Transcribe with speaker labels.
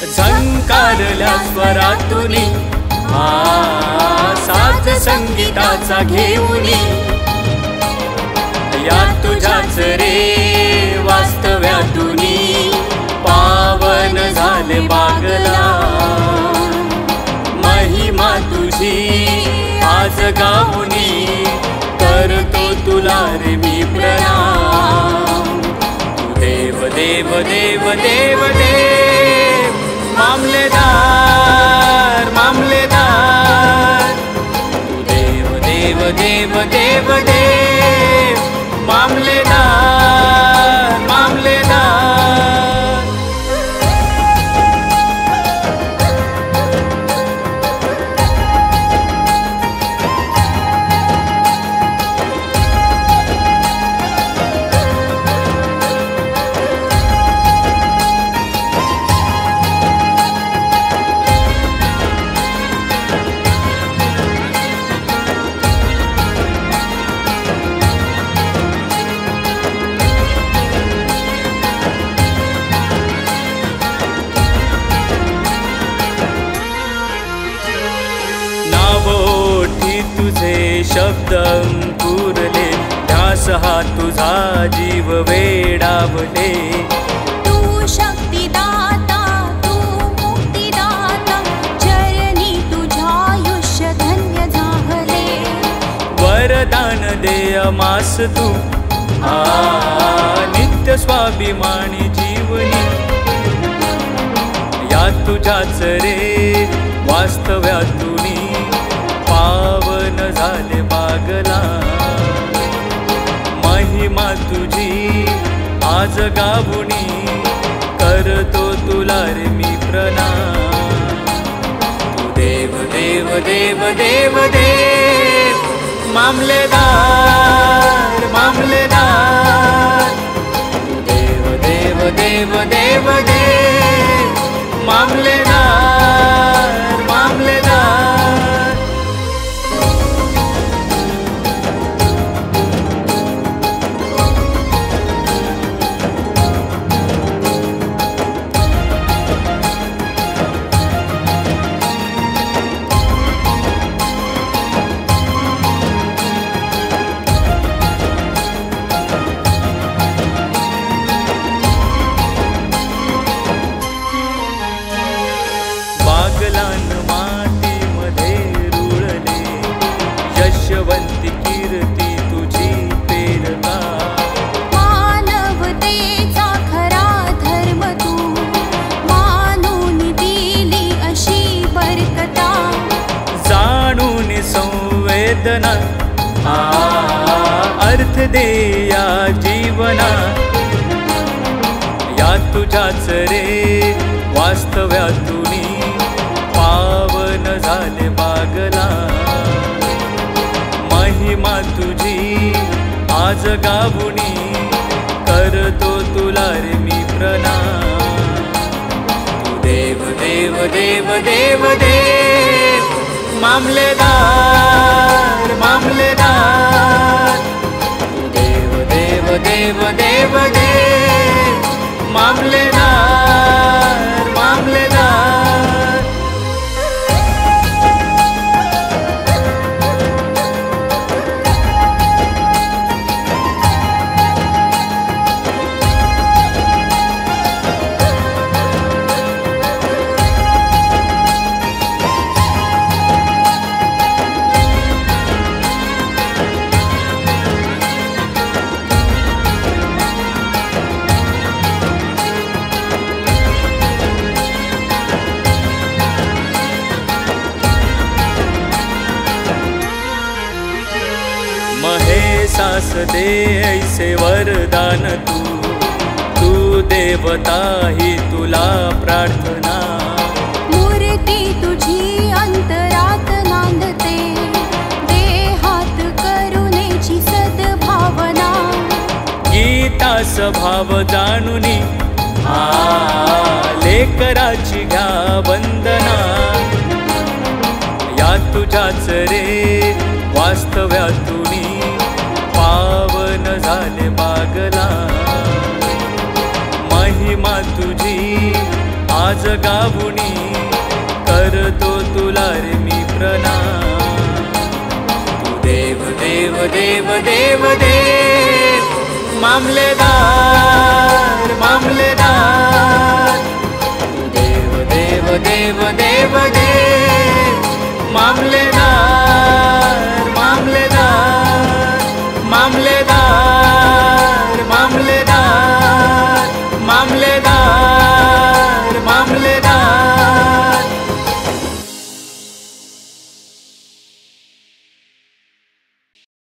Speaker 1: झंकारल्या स्वरातुनी साज संगीताचा घेऊनी या तुझ्याच रे वास्तव्यातुनी पावन झाले बागला महिमा तुझी आज गाऊनी करतो तुला रे मी प्रणाम तू देव देव देव देव देव मामलेदार मामलेदार तू देव देव देव देव देव मामलेदार मामलेदार तुझे शब्द अंकुरले ध्यास हा तुझा जीव वेडावले
Speaker 2: तू शक्तिदाता तू मुक्तिदाता चरणी तुझा आयुष्य धन्य झाले
Speaker 1: वरदान दे अमास तू नित्य स्वाभिमानी जीवनी या तुझ्याच रे वास्तव्यातुनी पावन झाले बागला महिमा तुझी आज गावुनी करतो तुला रे मी प्रणाम तू देव देव देव देव देव मामलेदार मामलेदार तू देव देव देव देव देव मामलेदार मामलेदार मातीमध्ये रुळले यशवंती कीर्ती तुझी पेरला
Speaker 2: मानवतेचा खरा धर्म तू मानून दिली अशी बरकता
Speaker 1: जाणून संवेदना अर्थ दे या जीवना या तुझ्याच रे वास्तव्यातुनी पावन झाले बागला महिमा तुझी आज गावुनी करतो तुला रे मी प्रणाम तू देव देव देव देव देव मामलेदार मामलेदार तू देव देव देव देव देव मामलेदार मामलेदार महेशास दे ऐसे वरदान तू देवता ही तुला प्रार्थना
Speaker 2: मूर्ती तुझी अंतरात नांदते देहात करुणेची सद्भावना
Speaker 1: गीता स्वभाव जाणुनी लेकराची घ्या वंदना या तुझ्याच रे वास्तव्यातुनी पावन झाले बागला महिमा तुझी आज गावुनी करतो तुला रे मी प्रणाम. तू देव देव देव देव देव मामलेदार मामलेदार. तू देव देव देव देव देव मामलेदार मामलेदार मामलेदार मामलेदार मामलेदार.